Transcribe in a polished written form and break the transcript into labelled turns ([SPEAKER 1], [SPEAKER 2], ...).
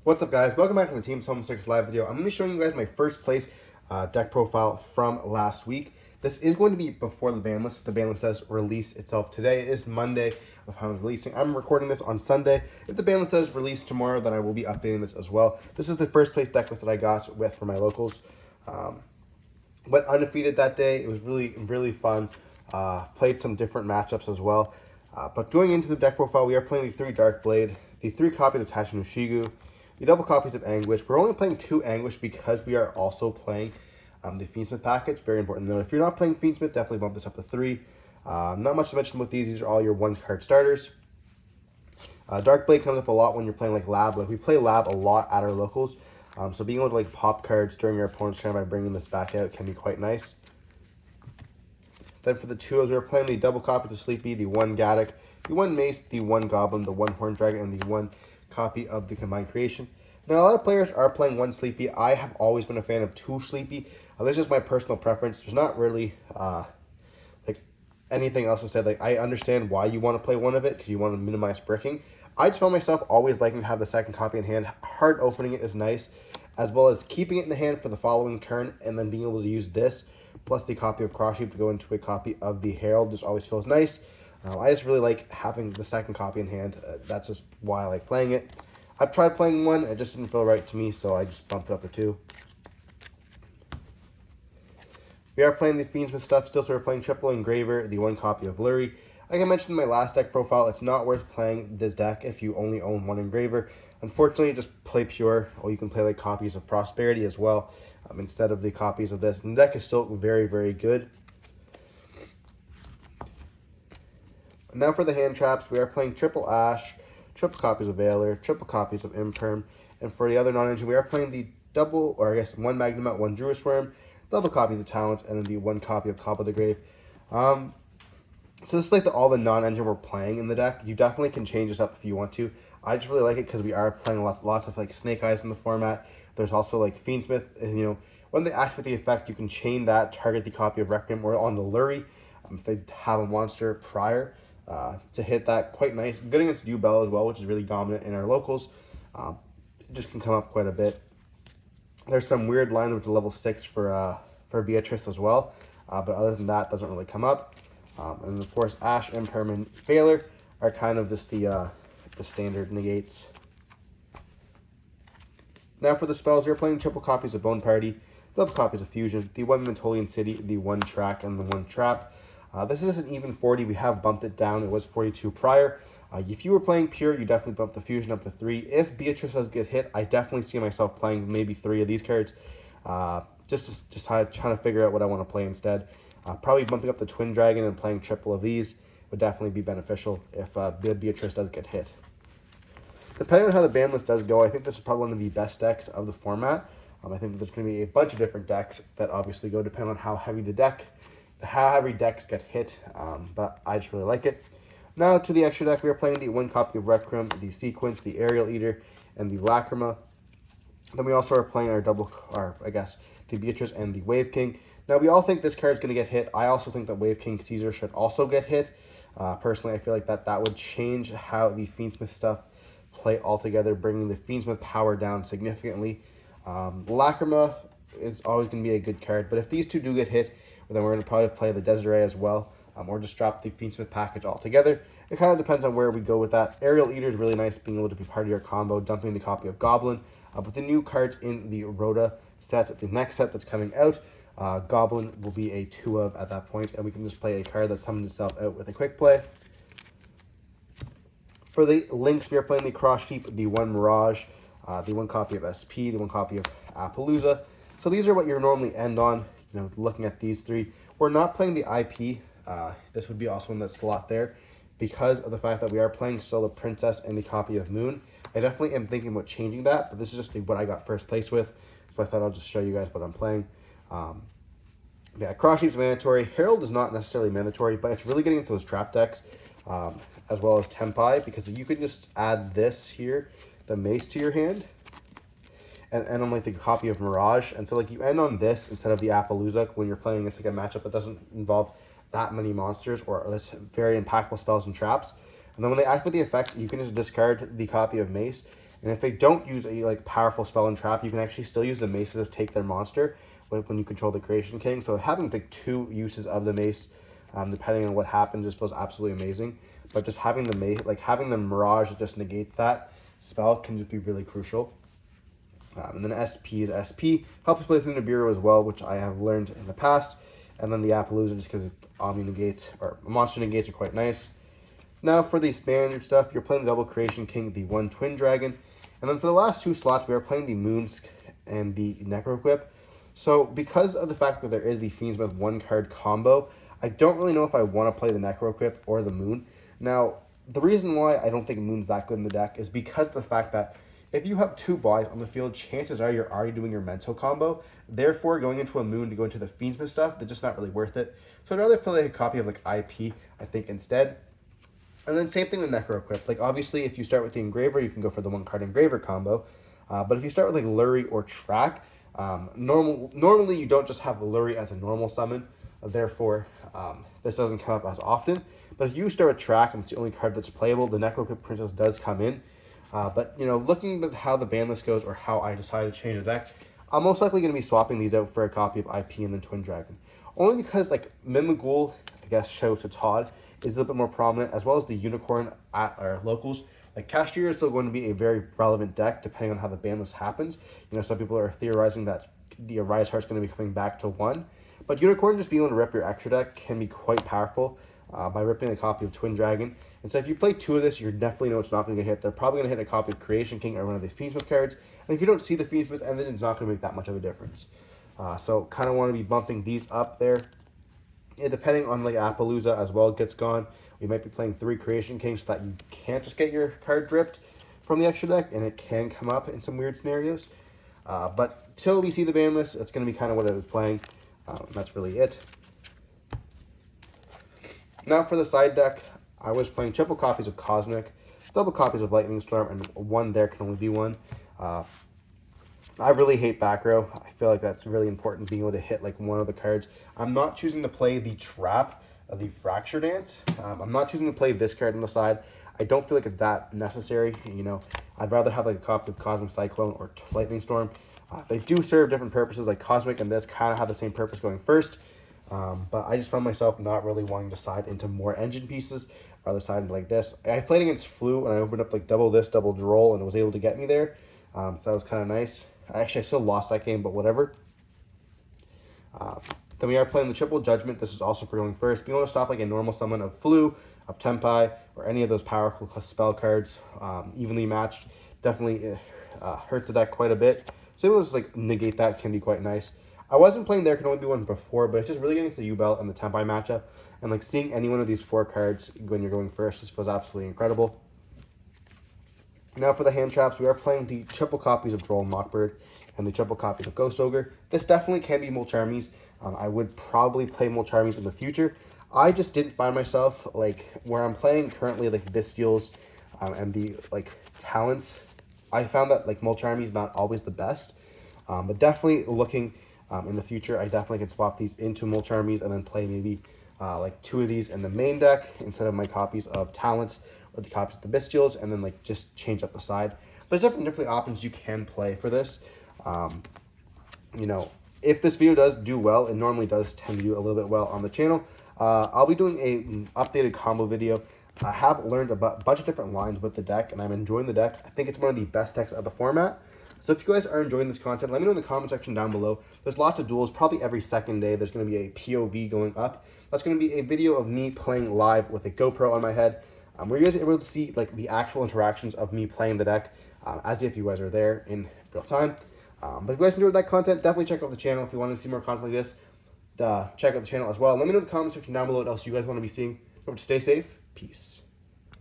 [SPEAKER 1] What's up, guys? Welcome back to the Team Solemn Circus live video. I'm going to be showing you guys my first place deck profile from last week. This is going to be before the ban list. The ban list does release itself today. It is Monday of how I'm releasing. I'm recording this on Sunday. If the ban list does release tomorrow, then I will be updating this as well. This is the first place deck list that I got with for my locals. Went undefeated that day. It was really fun. Played some different matchups as well. But going into the deck profile, we are playing the 3 Dark Blade, the 3 copies of Tachi no Shigu, the double copies of Anguish. We're only playing 2 Anguish because we are also playing the Fiendsmith package. Very important to note. If you're not playing Fiendsmith, definitely bump this up to 3. Not much to mention with these. These are all your 1-card starters. Dark Blade comes up a lot when you're playing like Lab. Like we play Lab a lot at our locals. So being able to like pop cards during your opponent's turn by bringing this back out can be quite nice. Then for the 2s, we're playing the double copy of Sleepy, the 1 Gaddock, the 1 Mace, the 1 Goblin, the 1 Horned Dragon, and the 1 copy of the Combined Creation. Now, a lot of players are playing 1 Sleepy. I have always been a fan of 2 Sleepy. This is just my personal preference. There's not really like anything else to say. Like I understand why you want to play one of it because you want to minimize bricking. I just found myself always liking to have the second copy in hand. Hard opening it is nice, as well as keeping it in the hand for the following turn and then being able to use this plus the copy of Cross Sheep to go into a copy of the Herald. Just always feels nice. I just really like having the second copy in hand. That's just why I like playing it. I've tried playing 1. It just didn't feel right to me, so I just bumped it up to 2. We are playing the Fiendsmith stuff still, so we're playing Triple Engraver, the 1 copy of Lurie. Like I mentioned in my last deck profile, it's not worth playing this deck if you only own 1 Engraver. Unfortunately, just play Pure, or you can play like copies of Prosperity as well, instead of the copies of this. And the deck is still very good. Now for the hand traps, we are playing Triple Ash, triple copies of Valor, triple copies of Imperm, and for the other non-engine, we are playing the double, or I guess 1 Magnemite, 1 Druid Worm, double copies of Talents, and then the 1 copy of Top of the Grave. So this is like all the non-engine we're playing in the deck. You definitely can change this up if you want to. I just really like it because we are playing lots of like Snake Eyes in the format. There's also like Fiendsmith, you know, when they activate the effect, you can chain that, target the copy of Requiem or on the Lurie if they have a monster prior to hit that. Quite nice. Good against Dewbell as well, which is really dominant in our locals. It just can come up quite a bit. There's some weird line which is level 6 for Beatrice as well, but other than that, doesn't really come up. And of course, Ash, Imperm, and Valor are kind of just the standard negates. Now for the spells, we're playing triple copies of Bone Party, double copies of Fusion, the 1 Mentolian City, the 1 Track, and the 1 Trap. This is an even 40. We have bumped it down. It was 42 prior. If you were playing Pure, you definitely bump the Fusion up to 3. If Beatrice does get hit, I definitely see myself playing maybe 3 of these cards. Just trying to figure out what I want to play instead. Probably bumping up the Twin Dragon and playing triple of these would definitely be beneficial if Beatrice does get hit. Depending on how the ban list does go, I think this is probably one of the best decks of the format. I think there's going to be a bunch of different decks that obviously go depending on how heavy how heavy decks get hit, but I just really like it. Now to the extra deck, we are playing the 1 copy of Requiem, the Sequence, the Aerial Eater, and the Lacrima. Then we also are playing our the Beatrice and the Wave King. Now, we all think this card is going to get hit. I also think that Wave King Caesar should also get hit. Personally, I feel like that would change how the Fiendsmith stuff play altogether, bringing the Fiendsmith power down significantly. Lacrima is always going to be a good card, but if these 2 do get hit, then we're going to probably play the Desiree as well, or just drop the Fiendsmith package altogether. It kind of depends on where we go with that. Aerial Eater is really nice, being able to be part of your combo, dumping the copy of Goblin. With the new cards in the Rhoda set, the next set that's coming out, Goblin will be a 2 of at that point, and we can just play a card that summons itself out with a quick play. For the links, we are playing the Cross Sheep, the 1 Mirage, the 1 copy of SP, the 1 copy of Appaloosa. So these are what you normally end on, you know, looking at these 3. We're not playing the IP. This would be also in that slot there because of the fact that we are playing Solar Princess and the copy of Moon. I definitely am thinking about changing that, but this is just what I got first place with, so I thought I'll just show you guys what I'm playing. Yeah, Cross Sheep's mandatory. Herald is not necessarily mandatory, but it's really getting into those trap decks, as well as Tempai, because you can just add this here, the Mace, to your hand, and end on like the copy of Mirage, and so like you end on this instead of the Appaloosa when you're playing against like a matchup that doesn't involve that many monsters or less very impactful spells and traps. And then when they activate the effect, you can just discard the copy of Mace And if they don't use a like powerful spell and trap, you can actually still use the mace to just take their monster when you control the Creation King. So having like 2 uses of the mace, depending on what happens, just feels absolutely amazing. But just having the mace, like having the Mirage that just negates that spell, can just be really crucial. And then SP is SP, helps play through Nibiru as well, which I have learned in the past. And then the Appaloosa, just because Omni negates, or monster negates, are quite nice. Now for the standard stuff, you're playing the double Creation King, the 1 Twin Dragon. And then for the last 2 slots, we are playing the Moons and the Necroquip. So because of the fact that there is the Fiendsmith 1-card combo, I don't really know if I want to play the Necroquip or the Moon. Now, the reason why I don't think Moon's that good in the deck is because of the fact that if you have 2 bodies on the field, chances are you're already doing your Memento combo. Therefore, going into a Moon to go into the Fiendsmith stuff, they're just not really worth it. So I'd rather play like a copy of like IP, I think, instead. And then same thing with Necroquip. Like obviously, if you start with the Engraver, you can go for the 1-card Engraver combo. But if you start with like Lurie or Track, normally you don't just have Lurie as a normal summon. Therefore, this doesn't come up as often. But if you start with Track and it's the only card that's playable, the Necroquip Princess does come in. But, you know, looking at how the ban list goes or how I decide to change the deck, I'm most likely going to be swapping these out for a copy of IP and then Twin Dragon. Only because, like, Mimighoul, I guess, shows to Todd is a little bit more prominent, as well as the Unicorn at our locals. Like, Cashier is still going to be a very relevant deck, depending on how the ban list happens. You know, some people are theorizing that the Rise Heart's going to be coming back to 1. But Unicorn just being able to rip your extra deck can be quite powerful by ripping a copy of Twin Dragon. And so if you play 2 of this, you definitely know it's not going to hit. They're probably going to hit a copy of Creation King or one of the Fiendsmith cards. And if you don't see the Fiendsmith, and then it's not going to make that much of a difference. So kind of want to be bumping these up there. Yeah, depending on like Appaloosa as well gets gone, we might be playing 3 Creation Kings so that you can't just get your card ripped from the extra deck, and it can come up in some weird scenarios. But till we see the ban list, it's going to be kind of what I was playing. That's really it. Now for the side deck, I was playing triple copies of Cosmic, double copies of Lightning Storm, and 1 there can only be 1. I really hate back row. I feel like that's really important, being able to hit like one of the cards. I'm not choosing to play the Trap of the Fracture Dance. I'm not choosing to play this card on the side. I don't feel like it's that necessary. You know, I'd rather have like a copy of Cosmic Cyclone or Lightning Storm. They do serve different purposes. Like Cosmic and this kind of have the same purpose going first. But I just found myself not really wanting to side into more engine pieces, rather side into like this. I played against Flu and I opened up like double this, double Droll, and it was able to get me there. So that was kind of nice. I still lost that game, but whatever. Then we are playing the Triple Judgment. This is also for going first. Being able to stop like a normal summon of Flu, of Tempai, or any of those powerful spell cards, evenly matched, definitely hurts the deck quite a bit. So able to just like negate that can be quite nice. I wasn't playing There Can Only Be One before, but it's just really getting to the U-Belt and the Tempai matchup. And like seeing any one of these 4 cards when you're going first just feels absolutely incredible. Now for the hand traps, we are playing the triple copies of Droll and Mockbird and the triple copies of Ghost Ogre. This definitely can be Mulcharmies. I would probably play Mulcharmies in the future. I just didn't find myself like where I'm playing currently, like Bystials and the like talents. I found that like Mulcharmies is not always the best, but definitely looking in the future, I definitely can swap these into Mulcharmies and then play maybe like 2 of these in the main deck instead of my copies of talents or the copies of the Bystials, and then like just change up the side. But there's different options you can play for this. You know, if this video does do well, it normally does tend to do a little bit well on the channel. I'll be doing a updated combo video. I have learned about a bunch of different lines with the deck, and I'm enjoying the deck. I think it's one of the best decks of the format. So if you guys are enjoying this content, let me know in the comment section down below. There's lots of duels. Probably every second day there's going to be a POV going up. That's going to be a video of me playing live with a GoPro on my head, where you guys are able to see like the actual interactions of me playing the deck, as if you guys are there in real time. But if you guys enjoyed that content, definitely check out the channel. If you want to see more content like this, check out the channel as well. Let me know in the comment section down below what else you guys want to be seeing. Remember to stay safe. Peace.